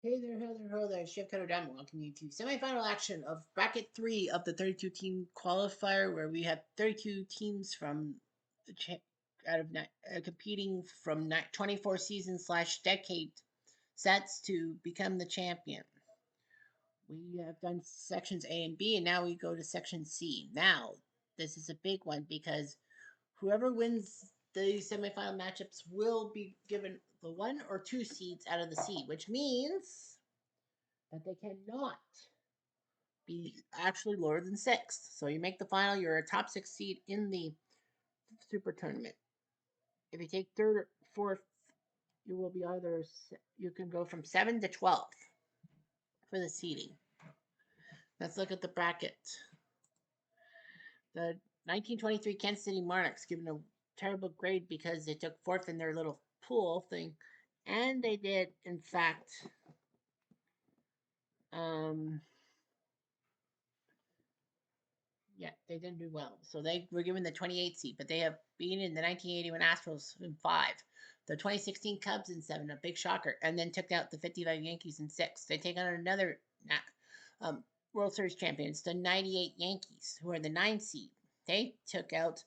Hey there, hello there, Chef Cutter Diamond. Welcome you to semifinal action of bracket 3 of the 32 team qualifier, where we have 32 teams from the out of competing from 24 seasons slash decade sets to become the champion. We have done sections A and B, and now we go to section C. Now, this is a big one because whoever wins the semifinal matchups will be given the 1 or 2 seeds out of the C, which means that they cannot be actually lower than sixth. So you make the final, you're a top 6 seed in the super tournament. If you take third or fourth, you will be you can go from 7 to 12 for the seeding. Let's look at the bracket. The 1923 Kansas City Monarchs given a terrible grade because they took fourth in their little pool thing, and they did, in fact, yeah, they didn't do well. So they were given the 28th seed, but they have beaten the 1981 Astros in 5, the 2016 Cubs in 7, a big shocker, and then took out the 55 Yankees in 6. They take on another World Series champions, the 98 Yankees, who are the 9th seed. They took out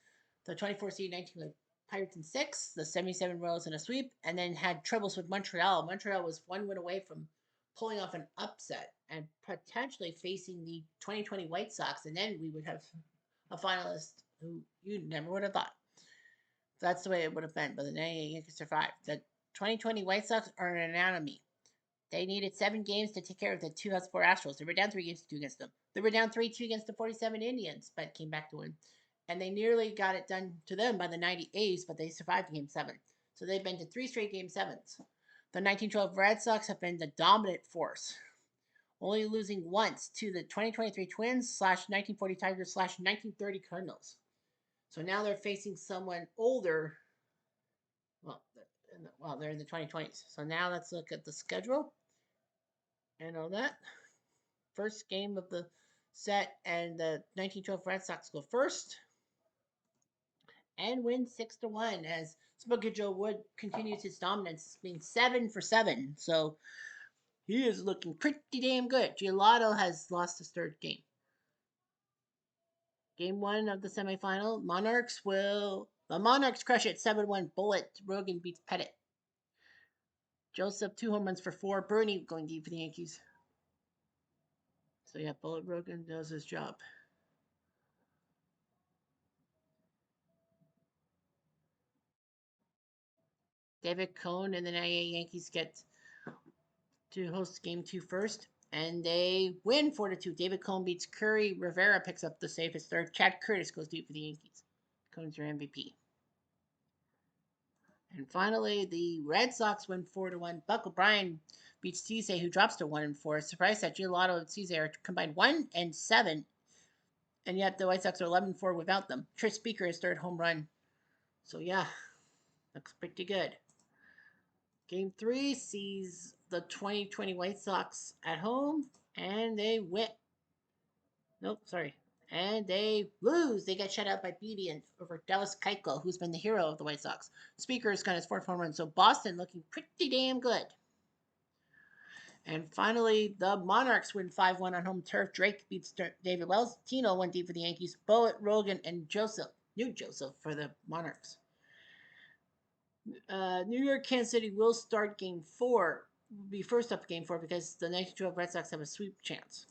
the 24 seed 19 Pirates in 6, the 77 Royals in a sweep, and then had troubles with Montreal. Montreal was 1 win away from pulling off an upset and potentially facing the 2020 White Sox, and then we would have a finalist who you never would have thought. That's the way it would have been, but the 98 Yankees survived. The 2020 White Sox are an enemy. They needed 7 games to take care of the 2004 Astros. They were down 3 games to 2 against them. They were down 3-2 against the 47 Indians, but came back to win. And they nearly got it done to them by the 90 A's, but they survived Game 7. So they've been to 3 straight Game 7s. The 1912 Red Sox have been the dominant force, only losing once to the 2023 Twins / 1940 Tigers / 1930 Cardinals. So now they're facing someone older. Well, they're in the 2020s. So now let's look at the schedule and all that. First game of the set, and the 1912 Red Sox go first and win 6-1 as Smoky Joe Wood continues his dominance, being 7 for 7. So he is looking pretty damn good. Gelato has lost his third game. Game 1 of the semifinal, the Monarchs crush it 7-1. Bullet Rogan beats Pettit. Joseph 2 home runs for 4. Bernie going deep for the Yankees. So yeah, Bullet Rogan does his job. David Cohn and the 98 Yankees get to host game 2 first, and they win 4-2. David Cohn beats Curry. Rivera picks up the save, his third. Chad Curtis goes deep for the Yankees. Cohn's your MVP. And finally, the Red Sox win 4-1. Buck O'Brien beats Cisse, who drops to 1-4. Surprise that Gelato and Cisse are combined 1-7, and yet the White Sox are 11-4 without them. Tris Speaker his third home run. So yeah, looks pretty good. Game 3 sees the 2020 White Sox at home, and they win. Nope, sorry. And they lose. They get shut out by Beatty over Dallas Keuchel, who's been the hero of the White Sox. Speaker's got his 4th home run, so Boston looking pretty damn good. And finally, the Monarchs win 5-1 on home turf. Drake beats David Wells. Tino went deep for the Yankees. Bullet, Rogan, and New Joseph for the Monarchs. New York, Kansas City will start Game 4. Will be first up Game 4 because the 1912 Red Sox have a sweep chance.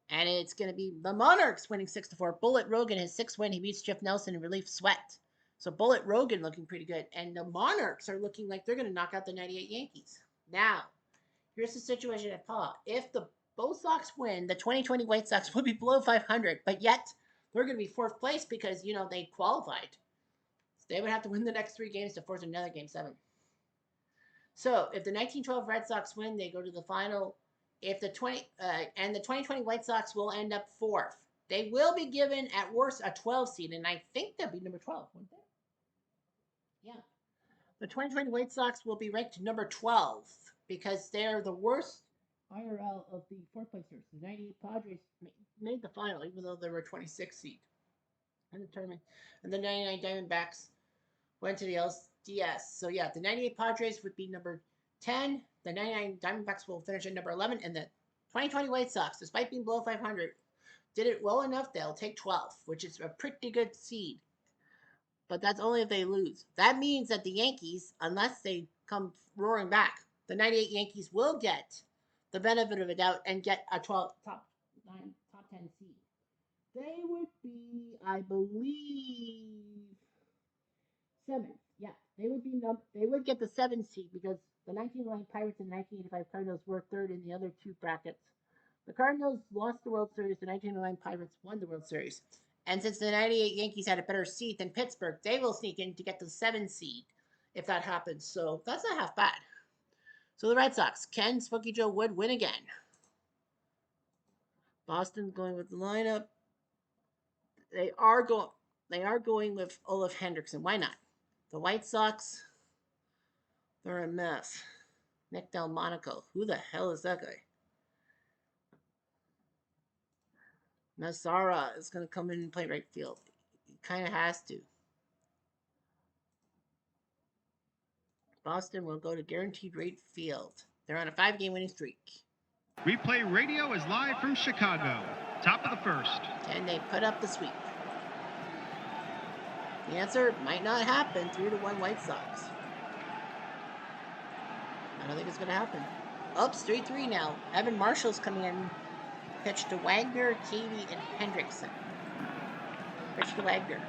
And it's going to be the Monarchs winning 6-4. Bullet Rogan, his 6th win. He beats Jeff Nelson in relief Sweat. So Bullet Rogan looking pretty good. And the Monarchs are looking like they're going to knock out the 98 Yankees. Now, here's the situation at Paw. If the both Sox win, the 2020 White Sox will be below 500. But yet, they're going to be 4th place because, they qualified. They would have to win the next 3 games to force another Game 7. So if the 1912 Red Sox win, they go to the final. If the 2020 White Sox will end up 4th. They will be given at worst a 12 seed, and I think that'd be number 12, wouldn't it? Yeah. The 2020 White Sox will be ranked number 12 because they're the worst IRL of the 4th placers. The 98 Padres made the final, even though they were 26 seed in the tournament, and the 99 Diamondbacks went to the LDS. So yeah, the 98 Padres would be number 10. The 99 Diamondbacks will finish at number 11, and the 2020 White Sox, despite being below 500, did it well enough. They'll take 12th, which is a pretty good seed. But that's only if they lose. That means that the Yankees, unless they come roaring back, the 98 Yankees will get the benefit of a doubt and get a 12 top 10 seed. They would be, I believe, 7th. Yeah, they would get the 7th seed because the 1909 Pirates and the 1985 Cardinals were third in the other two brackets. The Cardinals lost the World Series. The 1909 Pirates won the World Series. And since the 98 Yankees had a better seed than Pittsburgh, they will sneak in to get the 7th seed if that happens. So that's not half bad. So the Red Sox, can Smokey Joe Wood win again? Boston going with the lineup. They are going with Olaf Hendrickson. Why not? The White Sox, they're a mess. Nick Delmonico. Who the hell is that guy? Nazara is going to come in and play right field. He kind of has to. Boston will go to guaranteed right field. They're on a 5-game winning streak. Replay Radio is live from Chicago. Top of the first. Can they put up the sweep? The answer might not happen. 3-1 White Sox. I don't think it's going to happen. Ups 3-3 now. Evan Marshall's coming in. Pitch to Wagner, Katie, and Hendrickson. Pitch to Wagner.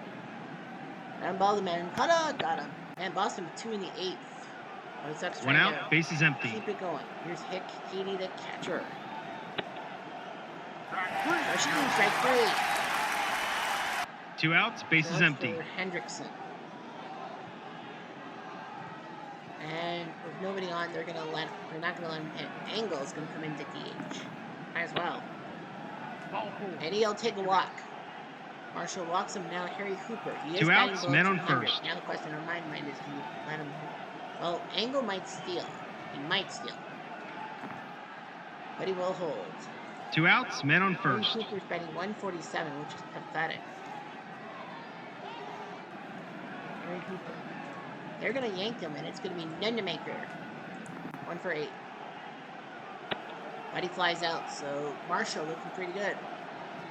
Down ball, the man. Got him. And Boston with 2 in the 8th. White Sox one out, bases empty. Keep it going. Here's Hick, Katie, the catcher. Strike 3. 2 outs, bases empty. Hendrickson. And with nobody on, they're not gonna let him hit. Angle's gonna come into DH. Might as well. And he'll take a walk. Marshall walks him now. Harry Hooper. He is 2 outs, men on first. Now the question in my mind is, do you let him? Well, Angle might steal. He might steal, but he will hold. 2 outs, men on first. Harry Hooper's betting 147, which is pathetic. Harry Hooper. They're gonna yank him, and it's gonna be Nunemaker. 1 for 8. But he flies out, so Marshall looking pretty good.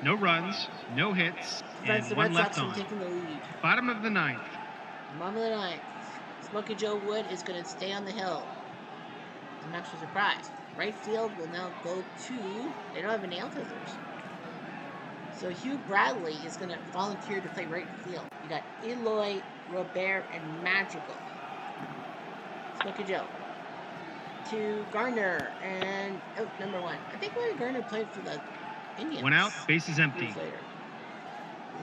No runs, no hits, and the 1 Red left Sox on. taking the lead. Bottom of the 9th. Bottom of the 9th. Smokey Joe Wood is going to stay on the hill. I'm actually surprised. Right field will now go to... They don't have any outfielders. So Hugh Bradley is going to volunteer to play right field. You got Eloy, Robert, and Madrigal. Smokey Joe. To Garner and... Oh, number 1. I think Garner played for the Indians. 1 out, bases empty. Years later.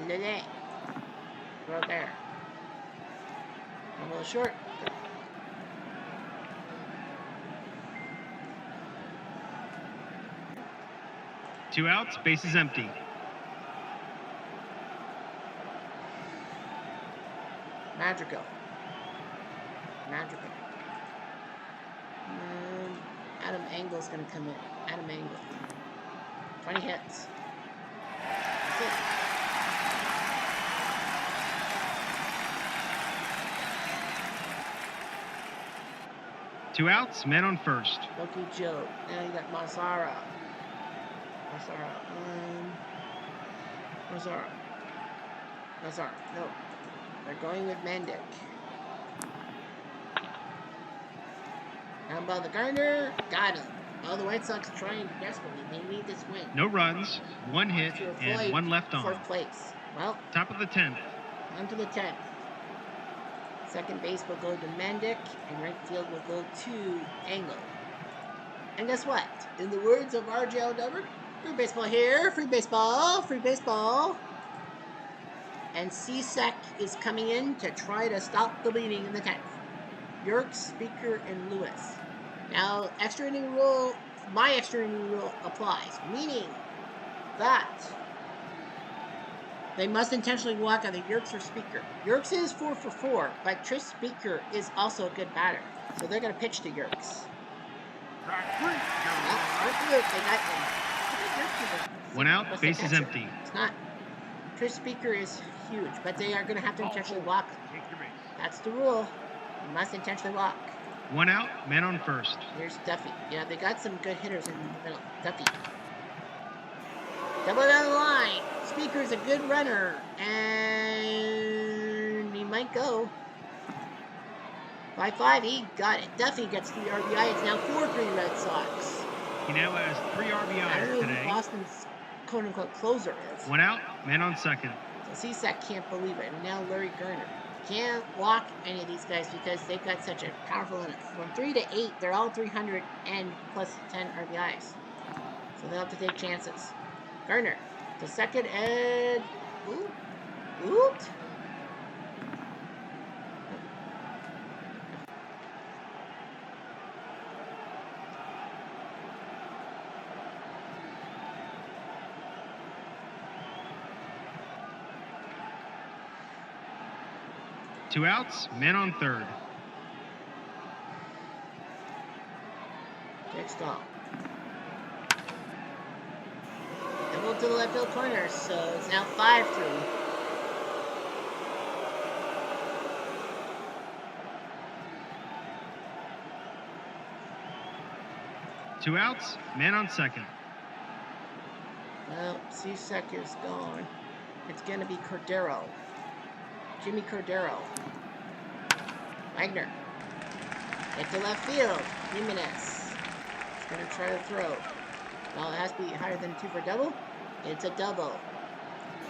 Lele. Robert. A little short. 2 outs, bases empty. Madrigal. Adam Engle's going to come in. Adam Engle. 20 hits. That's it. Two outs, men on first. Smokey Joe. Now you got Mazzara. No. They're going with Mendick. Down by the Garner. Got him. Oh, the White Sox trying desperately. They need this win. No runs, 1 hit, and 1 left on. 4th place. Well. Top of the 10th. On to the 10th. Second base will go to Mendick, and right field will go to Engel. And guess what? In the words of RJ Delbert, free baseball here, free baseball. And CSEC is coming in to try to stop the bleeding in the 10th. York, Speaker, and Lewis. Now, my extra inning rule applies, meaning that they must intentionally walk either Yerks or Speaker. Yerks is 4 for 4, but Tris Speaker is also a good batter. So they're going to pitch to Yerks. One out, base is empty. It's not. Tris Speaker is huge, but they are going to have to intentionally walk. That's the rule. You must intentionally walk. 1 out, men on first. Here's Duffy. Yeah, they got some good hitters in the middle. Duffy. Double down the line. Speaker's a good runner. And he might go. 5-5, he got it. Duffy gets 3 RBI. It's now 4-3 Red Sox. He now has 3 I RBIs don't know today. who Boston's quote-unquote closer is. 1 out, men on second. So CSAC can't believe it. And now Larry Gerner. Can't walk any of these guys because they've got such a powerful lineup. From 3 to 8, they're all 300 and plus 10 RBIs. So they'll have to take chances. Garner to second and ooped. 2 outs, men on third. Jake Stahl. Double to the left field corner, so it's now 5-3. Two outs, men on second. Well, CSEC is gone. It's going to be Cordero. Jimmy Cordero. Wagner. Get to left field. Jimenez. He's going to try to throw. Well, it has to be higher than 2 for a double. It's a double.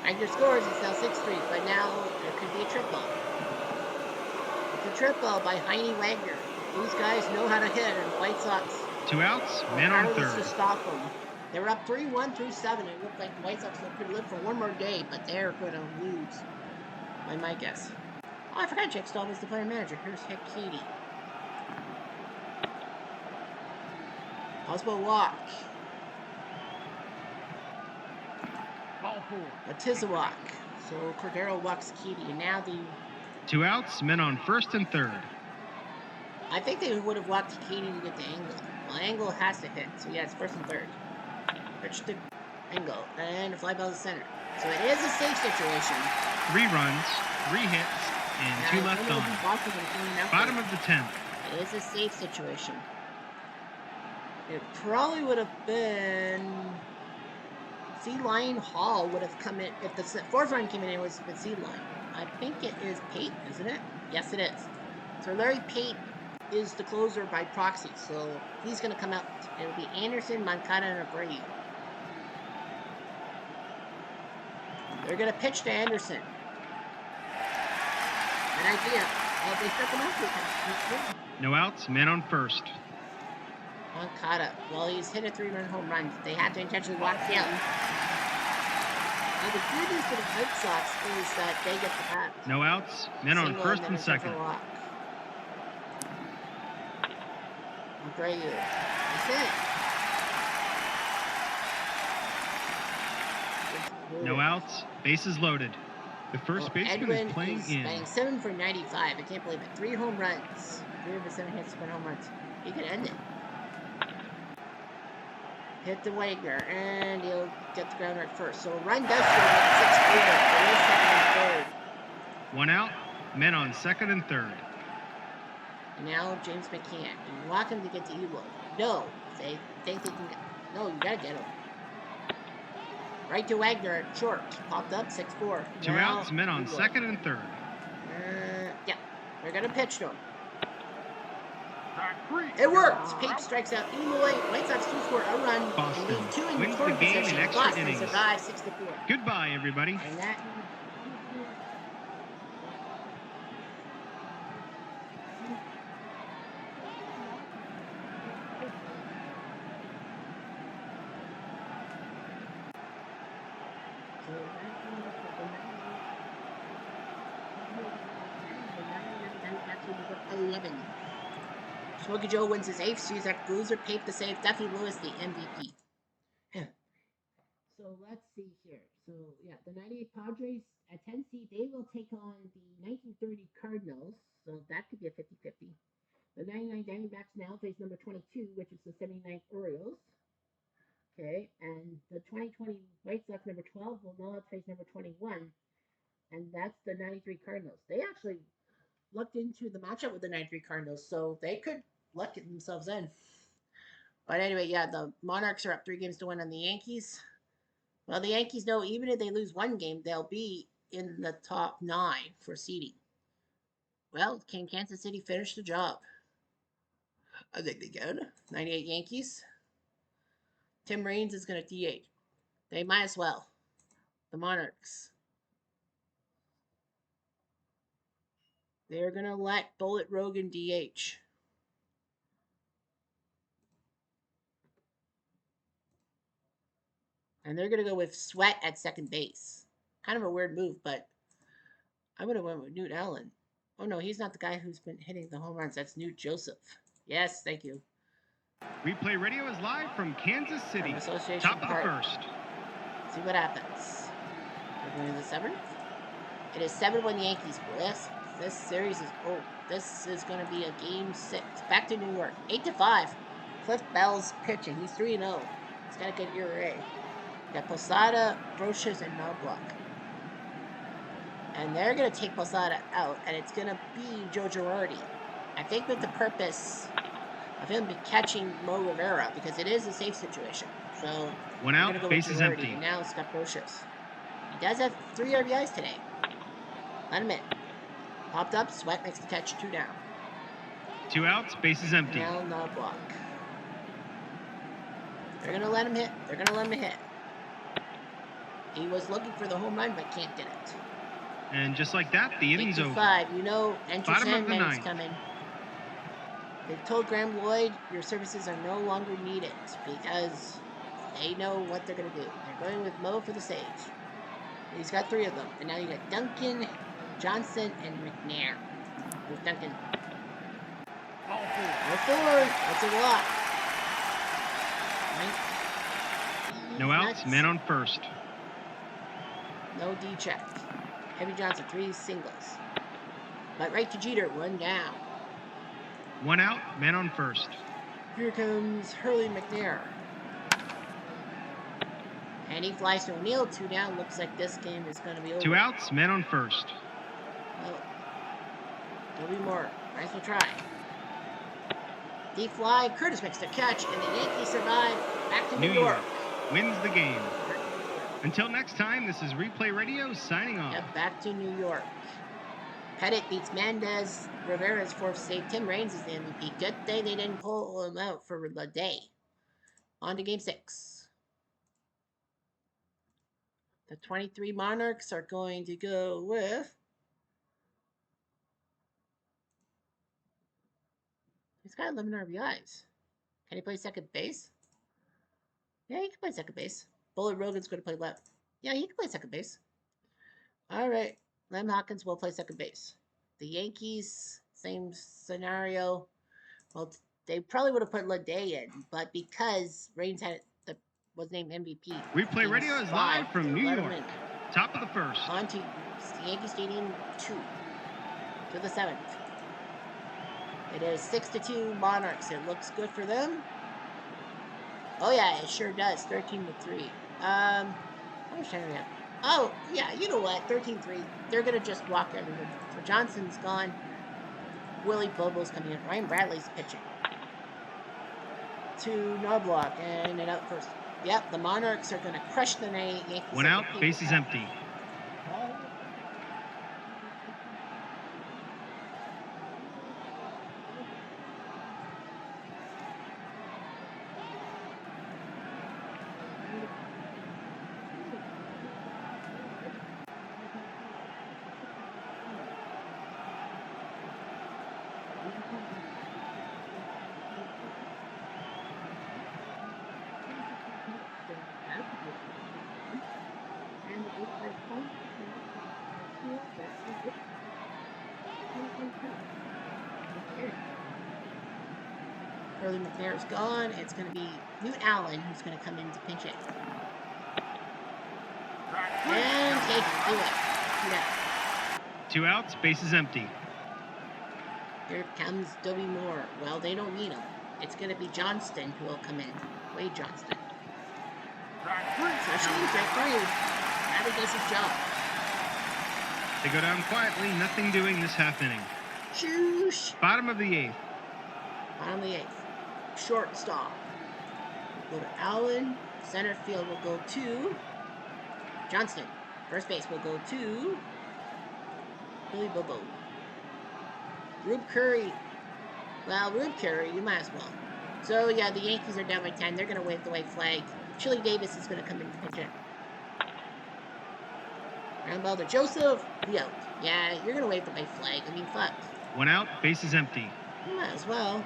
Wagner scores. It's now 6-3, but now there could be a triple. It's a triple by Heine Wagner. These guys know how to hit, and the White Sox 2 outs, men on third. to stop them. They were up 3-1 through 7. It looked like the White Sox could live for one more day, but they're going to lose, by my guess. Oh, I forgot Jake Stahl was the player manager. Here's Hick Katie. Possible walk. Ball 4. A Tizawalk. So Cordero walks Katie, and now the... 2 outs, men on first and third. I think they would have walked Katie to get the angle. Well, angle has to hit, so yeah, it's first and third. Pitch to angle, and a fly ball to center. So it is a safe situation. 3 runs, 3 hits, and 2 left on. Bottom of the 10th. It is a safe situation. It probably would have been... Sea Lion Hall would have come in... If the 4th run came in, it was with Sea Lion. I think it is Pate, isn't it? Yes, it is. So Larry Pate is the closer by proxy. So he's going to come out. It'll be Anderson, Moncada, and Abreu. They're going to pitch to Anderson. An idea. Well, they struck him out. No outs, men on first. Moncada. Well, he's hit a 3-run home run. They had to intentionally walk him. Now, the good news for the Red Sox is that they get the bat. No outs, men on first and second. Abreu. That's it. No outs, bases loaded. The first baseman Edwin is playing in. Batting 7 for 95. I can't believe it. 3 home runs. 3 of his 7 hits, 1 home runs. He could end it. Hit the Wagner, and he'll get the grounder at first. So a run does score at 6-4. It is second and third. 1 out, men on second and third. And now James McCann. You walk him to get to Elo. No. They think they can get... No, you gotta get him. Right to Wagner at short. Popped up, 6-4. 2 outs, men on second and third. Yeah. They're gonna pitch to him. Three. It worked. Pate strikes out Eloy. White Sox 2 score a run. Boston and lead 2 in wins scoring the game in position. extra Boston innings. survives 6-4. Goodbye, everybody. And that. Smokey Joe wins his 8th. Suzak Bruiser, Pape the save. Duffy Lewis the MVP. So let's see here. So yeah, the 98 Padres at 10 seed, they will take on the 1930 Cardinals. So that could be a 50-50. The 99 Diamondbacks now face number 22, which is the 79 Orioles. Okay, and the 2020 White Sox number 12 will now face number 21, and that's the 93 Cardinals. They actually looked into into the matchup with the 9-3 Cardinals, so they could luck it themselves in. But anyway, yeah, the Monarchs are up 3-1 on the Yankees. Well, the Yankees know even if they lose one game, they'll be in the top 9 for seeding. Well, can Kansas City finish the job? I think they can. 98 Yankees. Tim Raines is going to DH. They might as well. The Monarchs. They're going to let Bullet Rogan DH. And they're going to go with Sweat at second base. Kind of a weird move, but I would have went with Newt Allen. Oh, no, he's not the guy who's been hitting the home runs. That's Newt Joseph. Yes, thank you. Replay Radio is live from Kansas City. Association Top of the Park. first. See what happens. We're going to the 7th. It is 7-1 Yankees. This series is this is going to be a game 6. Back to New York. 8-5. Cliff Bell's pitching. He's 3-0. He's got a good ERA. You got Posada, Brocious, and Knobloch. And they're going to take Posada out, and it's going to be Joe Girardi. I think with the purpose of him catching Mo Rivera, because it is a safe situation. So, one out, base is empty. And now Scott Brocious. He does have 3 RBIs today. Let him in. Popped up, Sweat makes the catch, 2 down. 2 outs, base is empty. Now Knobloch. They're going to let him hit. They're going to let him hit. He was looking for the home run, but can't get it. And just like that, the inning's over. 5. You know, Enter Sandman is 9th. coming. They've told Graham Lloyd your services are no longer needed because they know what they're going to do. They're going with Mo for the sage. He's got 3 of them. And now you got Duncan, Johnson, and McNair. With Duncan. Ball 4. Go forward. That's a lot. Right? No outs, man on first. No D check. Heavy Johnson, 3 singles. But right to Jeter, 1 down. 1 out, man on first. Here comes Hurley McNair. And he flies to O'Neill, 2 down. Looks like this game is going to be over. 2 outs, man on first. Well, there'll be more. Might as well try. Deep fly. Curtis makes the catch, and the Yankees survive. Back to New York. Wins the game. Until next time, this is Replay Radio signing off. Yep, back to New York. Pettit beats Mendez. Rivera's 4th save. Tim Raines is the MVP. Good thing they didn't pull him out for the day. On to game 6. The 23 Monarchs are going to go with... He's got 11 RBIs. Can he play second base? Yeah, he can play second base. Bullet Rogan's going to play left. Yeah, he can play second base. All right. Lem Hawkins will play second base. The Yankees, same scenario. Well, they probably would have put Leday in, but because Raines was named MVP. Replay Radio is live from New York. Top of the first. On to Yankee Stadium 2. To the 7th. It is 6-2 Monarchs. It looks good for them. Oh yeah, it sure does. 13-3. How much time do we have? Oh, yeah, you know what? 13-3. They're going to just walk everyone. So Johnson's gone. Willie Bobo's coming in. Ryan Bradley's pitching. To Knobloch and it out first. Yep, the Monarchs are going to crush the Yankees. 1 out, base is empty. Hurley McNair is gone. It's going to be Newt Allen who's going to come in to pinch it. And take it. Do it. Yeah. 2 outs, base is empty. Here comes Dobie Moore. Well, they don't need him. It's going to be Johnston who will come in. Wade Johnston. So Shane's right for you. Rather does his job. They go down quietly, nothing doing this half inning. Shoosh. Bottom of the 8th. Bottom of the 8th. Shortstop. We'll go to Allen. Center field will go to Johnston. First base will go to Billy Bobo. Rube Curry. Well, Rube Curry, you might as well. So, yeah, the Yankees are down by 10. They're going to wave the white flag. Chili Davis is going to come in to pitch it. Ground ball to Joseph. He out. Yeah, you're going to wave the white flag. I mean, fuck. 1 out, bases empty. You might as well.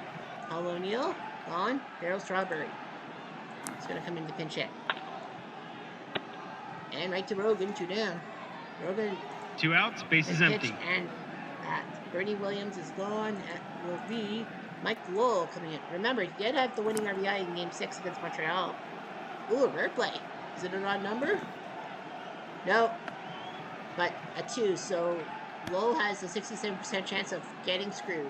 Paul O'Neill, gone. Darryl Strawberry. He's going to come in to pinch hit. And right to Rogan, 2 down. Rogan. 2 outs, bases empty. And that. Bernie Williams is gone. That will be Mike Lowell coming in. Remember, he did have the winning RBI in Game 6 against Montreal. Ooh, a rare play. Is it an odd number? No. But a 2, so Lowell has a 67% chance of getting screwed.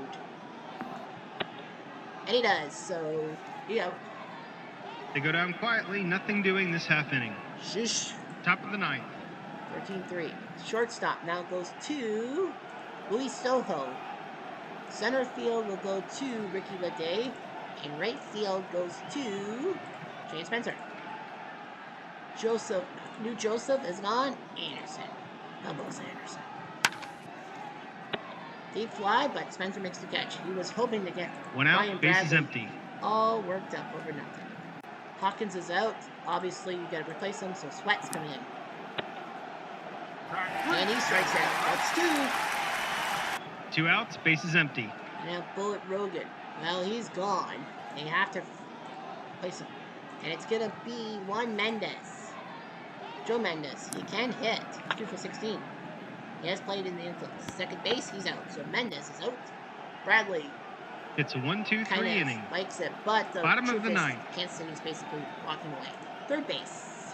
And he does, so he out. They go down quietly, nothing doing this half inning. Shush. Top of the 9th. 13-3. Shortstop now goes to Louis Soho. Center field will go to Ricky Leday. And right field goes to Jane Spencer. New Joseph is gone. Anderson. Elbows Anderson. Deep fly, but Spencer makes the catch. He was hoping to get 1 out, Ryan bases Bradley empty. all worked up over nothing. Hawkins is out. Obviously, you got to replace him, so Sweat's coming in. And he strikes out. That's 2. 2 outs, bases empty. Now Bullet Rogan. Well, he's gone. They have to replace him. And it's going to be Juan Mendez. Joe Mendez. He can hit. He's 2 for 16. He has played in the infield. Second base, he's out. So Mendez is out. Bradley. It's a 1-2-3 inning. Likes it, but the bottom of the 9th. Kansas City's basically walking away. Third base.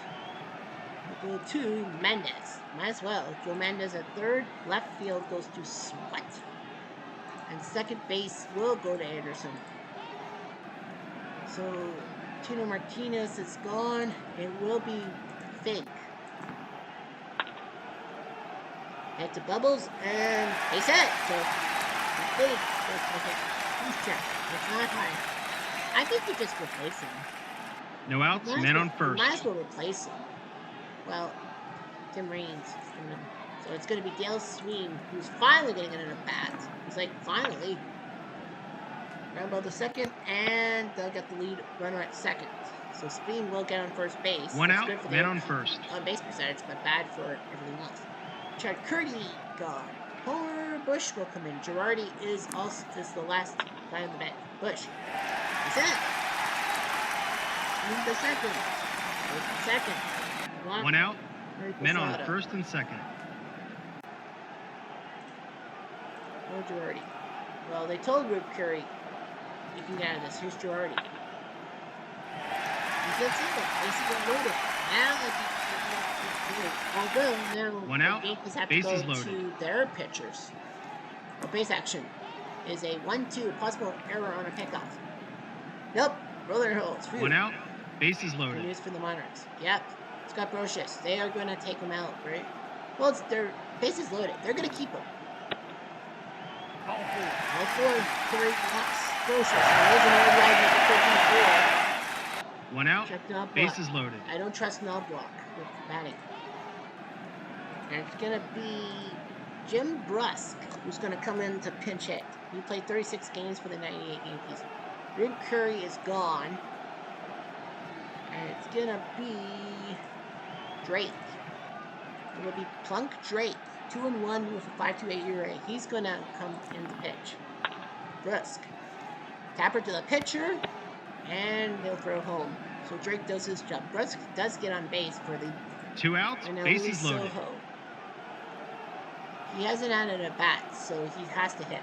We'll go to Mendez. Might as well. Joe Mendez at third. Left field goes to Sweat. And second base will go to Anderson. So Tino Martinez is gone. It will be Fig. Head to Bubbles and base hit. So Fig goes to hit. Who's check? It's not high. I think you just replace him. No outs, man on first. Might as well replace him. Well, Tim Raines is coming in. So it's going to be Dale Sween, who's finally going to get an at-bat. He's like, finally. Round ball to second, and they'll get the lead runner at second. So Sween will get on first base. 1 out, man on first. On base percentage, but bad for everything else. Chad Curdy gone. Homer Bush will come in. Girardi is the last guy on the bench. Bush. That's it. Move the second. Second. 1 out. Men on first and second. No Girardi. Well, they told Rube Curry, you can get out of this. Here's Girardi. He's that simple. Basically loaded. Now, 1 out. Yankees have bases to go loaded. to their pitchers. Well, base action is a 1-2 possible error on a pickoff. Nope. Roller holds. 1 out. Bases Good loaded. news for the Monarchs. Yep. Scott Brocious. They are going to take him out, right? Well, their bases loaded. They're going to keep him. All 4. All 4 Curry blocks Brocious. There is an RBI 1 out. Check Knob block. Bases loaded. I don't trust Knob block with batting. And it's going to be Jim Brusk who's going to come in to pinch hit. He played 36 games for the 98 Yankees. Rube Curry is gone. And it's going to be Drake. It will be Plunk Drake. 2-1 with a 5.28 ERA. He's going to come in to pitch. Brusk. Tapper to the pitcher. And they'll throw home. So Drake does his job. Brusk does get on base for the 2 outs. Bases loaded. Soho. He hasn't had an at-bat, so he has to hit.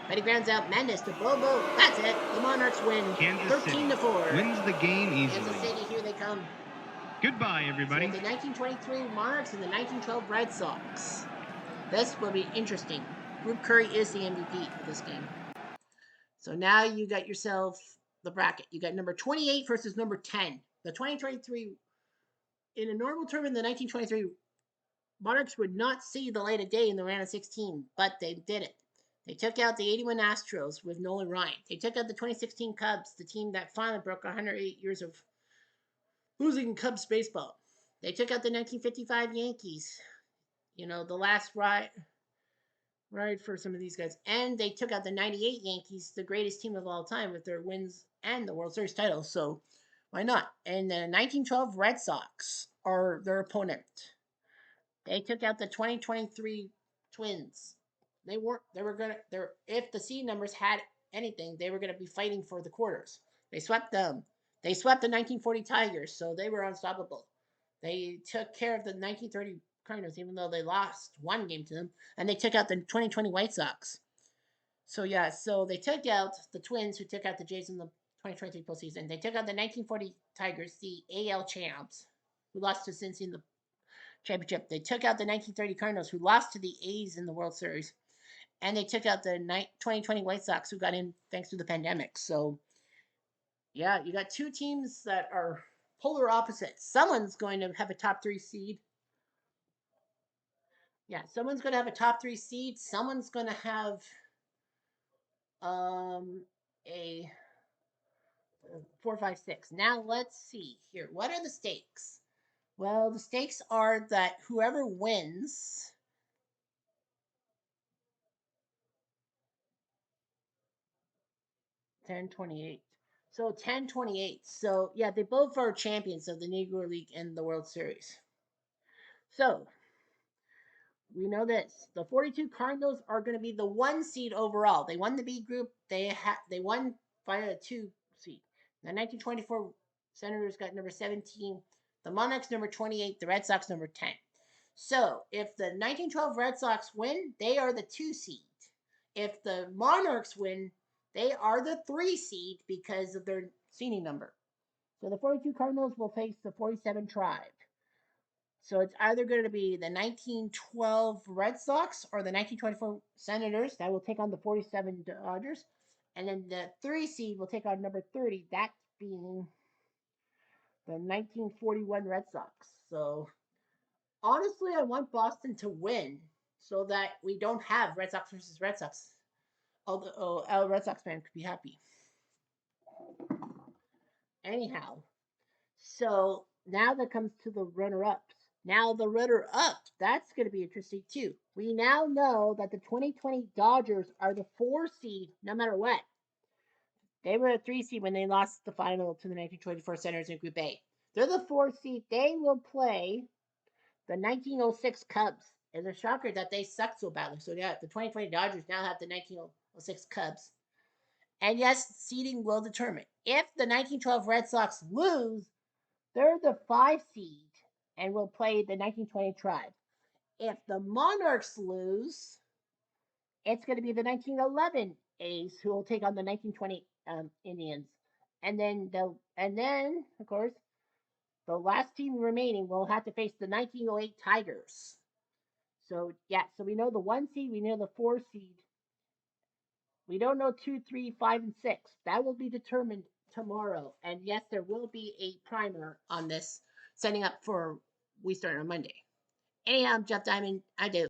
But he grounds out Mendes to Bobo. That's it. The Monarchs win. Kansas 13-4. Wins the game easily. Kansas City, here they come. Goodbye, everybody. So the 1923 Monarchs and the 1912 Red Sox. This will be interesting. Rube Curry is the MVP of this game. So now you got yourself the bracket. You got number 28 versus number 10. The 2023, in a normal tournament, the 1923 Monarchs would not see the light of day in the round of 16, but they did it. They took out the 81 Astros with Nolan Ryan. They took out the 2016 Cubs, the team that finally broke 108 years of losing in Cubs baseball. They took out the 1955 Yankees. You know, the last ride for some of these guys. And they took out the 98 Yankees, the greatest team of all time, with their wins and the World Series title. So why not? And the 1912 Red Sox are their opponent. They took out the 2023 Twins. They were gonna they're if the seed numbers had anything, they were gonna be fighting for the quarters. They swept them. They swept the 1940 Tigers, so they were unstoppable. They took care of the 1930 Cardinals, even though they lost one game to them, and they took out the 2020 White Sox. So yeah, so they took out the Twins, who took out the Jays in the 2023 postseason. They took out the 1940 Tigers, the AL champs, who lost to Cincy in the championship. They took out the 1930 Cardinals, who lost to the A's in the World Series, and they took out the 2020 White Sox, who got in thanks to the pandemic. So yeah, you got two teams that are polar opposites. Someone's going to have a top three seed. Yeah, someone's going to have a top three seed. Someone's going to have a 4, 5, 6. Now let's see here. What are the stakes? Well, the stakes are that whoever wins 10-28. So 10-28. So yeah, they both are champions of the Negro League and the World Series. So we know this: the 42 Cardinals are going to be the 1 seed overall. They won the B group. They won by a 2 seed. The 1924 Senators got number 17. The Monarchs number 28. The Red Sox number 10. So if the 1912 Red Sox win, they are the 2 seed. If the Monarchs win, they are the 3 seed because of their seeding number. So the 42 Cardinals will face the 47 Tribe. So it's either going to be the 1912 Red Sox or the 1924 Senators that will take on the 47 Dodgers. And then the 3 seed will take on number 30, that being the 1941 Red Sox. So honestly, I want Boston to win so that we don't have Red Sox versus Red Sox. Although a Red Sox fan could be happy. Anyhow, so now that comes to the runner-ups. Now the runner-up, that's going to be interesting too. We now know that the 2020 Dodgers are the 4 seed no matter what. They were a 3 seed when they lost the final to the 1924 Senators in Group A. They're the 4 seed. They will play the 1906 Cubs. It's a shocker that they sucked so badly. So yeah, the 2020 Dodgers now have the 1906 Cubs. And yes, seeding will determine. If the 1912 Red Sox lose, they're the 5 seed and will play the 1920 Tribe. If the Monarchs lose, it's going to be the 1911 A's who will take on the 1920 Indians. And then of course, the last team remaining will have to face the 1908 Tigers. So yeah, so we know the 1 seed, we know the 4 seed. We don't know 2, 3, 5, and 6. That will be determined tomorrow. And yes, there will be a primer on this, setting up for we start on Monday. Anyhow, I'm Jeff Diamond. I do.